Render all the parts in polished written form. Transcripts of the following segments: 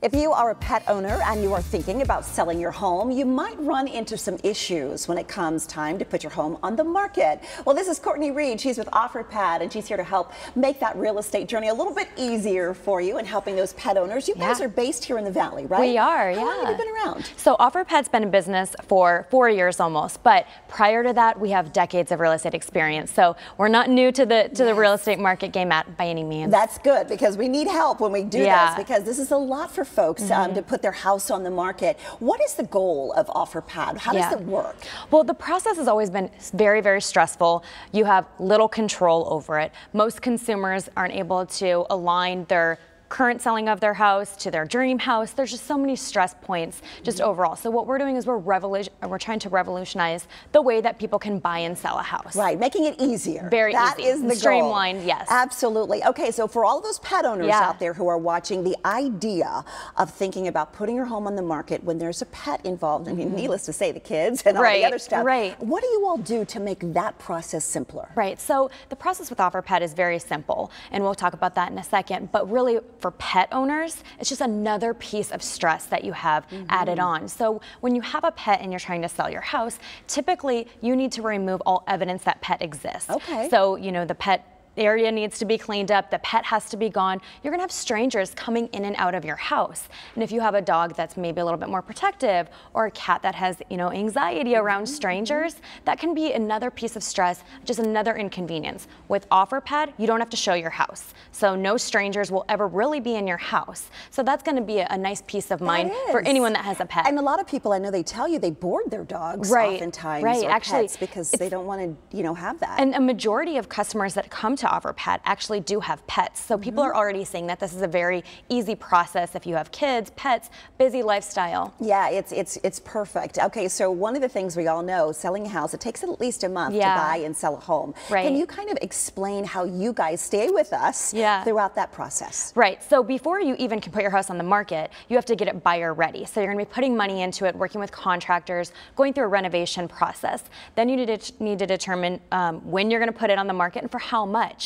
If you are a pet owner and you are thinking about selling your home, you might run into some issues when it comes time to put your home on the market. Well, this is Courtney Reed. She's with Offerpad, and she's here to help make that real estate journey a little bit easier for you and helping those pet owners. You guys are based here in the Valley, right? We are, How long have you been around? So Offerpad's been in business for 4 years almost, but prior to that, we have decades of real estate experience. So we're not new to the real estate market game by any means. That's good, because we need help when we do this, because this is a lot for folks to put their house on the market. What is the goal of Offerpad? How does it work? Well, the process has always been very, very stressful. You have little control over it. Most consumers aren't able to align their current selling of their house to their dream house. There's just so many stress points just overall. So what we're doing is we're trying to revolutionize the way that people can buy and sell a house. Right, making it easier. Very easy. That is the streamlined, goal. Yes. Absolutely. Okay, so for all those pet owners out there who are watching, the idea of thinking about putting your home on the market when there's a pet involved, I mean, needless to say, the kids and all the other stuff. What do you all do to make that process simpler? Right, so the process with Offerpad is very simple, and we'll talk about that in a second, but really for pet owners, it's just another piece of stress that you have added on. So when you have a pet and you're trying to sell your house, typically you need to remove all evidence that pet exists. Okay. So, you know, the pet area needs to be cleaned up, the pet has to be gone. You're gonna have strangers coming in and out of your house. And if you have a dog that's maybe a little bit more protective, or a cat that has, you know, anxiety around strangers, that can be another piece of stress, just another inconvenience. With Offerpad, you don't have to show your house. So no strangers will ever really be in your house. So that's gonna be a nice peace of mind for anyone that has a pet. And a lot of people, I know, they tell you they board their dogs oftentimes, or actually, pets, because they don't want to, you know, have that. And a majority of customers that come to Offerpad actually do have pets. So people are already saying that this is a very easy process if you have kids, pets, busy lifestyle. Yeah, it's perfect. Okay, so one of the things we all know, selling a house, it takes at least a month to buy and sell a home. Can you kind of explain how you guys stay with us throughout that process? Right, so before you even can put your house on the market, you have to get it buyer ready. So you're gonna be putting money into it, working with contractors, going through a renovation process. Then you need to determine when you're gonna put it on the market and for how much.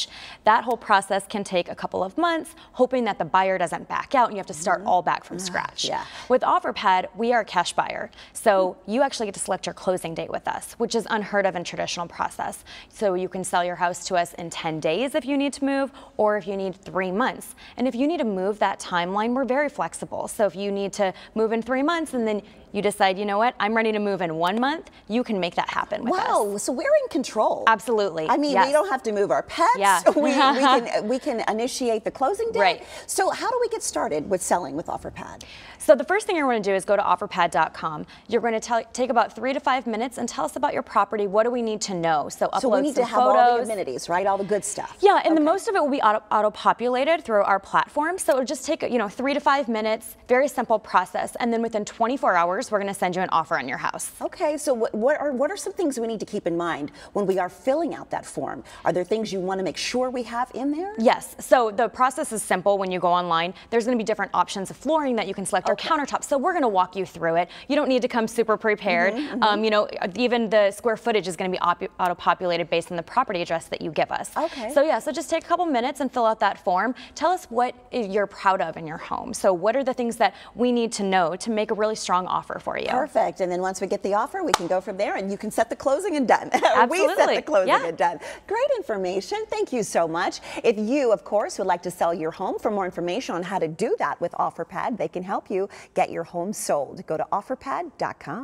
That whole process can take a couple of months, hoping that the buyer doesn't back out and you have to start all back from scratch. With Offerpad, we are a cash buyer. So you actually get to select your closing date with us, which is unheard of in traditional process. So you can sell your house to us in 10 days if you need to move, or if you need 3 months. And if you need to move that timeline, we're very flexible. So if you need to move in 3 months and then you decide, you know what, I'm ready to move in 1 month, you can make that happen with us. Wow, so we're in control. Absolutely. I mean, we don't have to move our pets. We can initiate the closing date. So how do we get started with selling with Offerpad? So the first thing you're going to do is go to offerpad.com. You're going to take about 3 to 5 minutes and tell us about your property. What do we need to know? So upload we need to have all the amenities, right? All the good stuff. Yeah, and the most of it will be auto-populated through our platform. So it'll just take 3 to 5 minutes, very simple process. And then within 24 hours, we're going to send you an offer on your house. Okay, so what are some things we need to keep in mind when we are filling out that form? Are there things you want to make sure we have in there? Yes, so the process is simple. When you go online, there's going to be different options of flooring that you can select, or countertops. So we're going to walk you through it. You don't need to come super prepared. You know, even the square footage is going to be auto-populated based on the property address that you give us. So yeah, so just take a couple minutes and fill out that form. Tell us what you're proud of in your home. So what are the things that we need to know to make a really strong offer for you? Perfect. And then once we get the offer, we can go from there, and you can set the closing and done. Absolutely. We set the closing and done. Great information. Thank you so much. If you, of course, would like to sell your home, for more information on how to do that with Offerpad, they can help you get your home sold. Go to offerpad.com.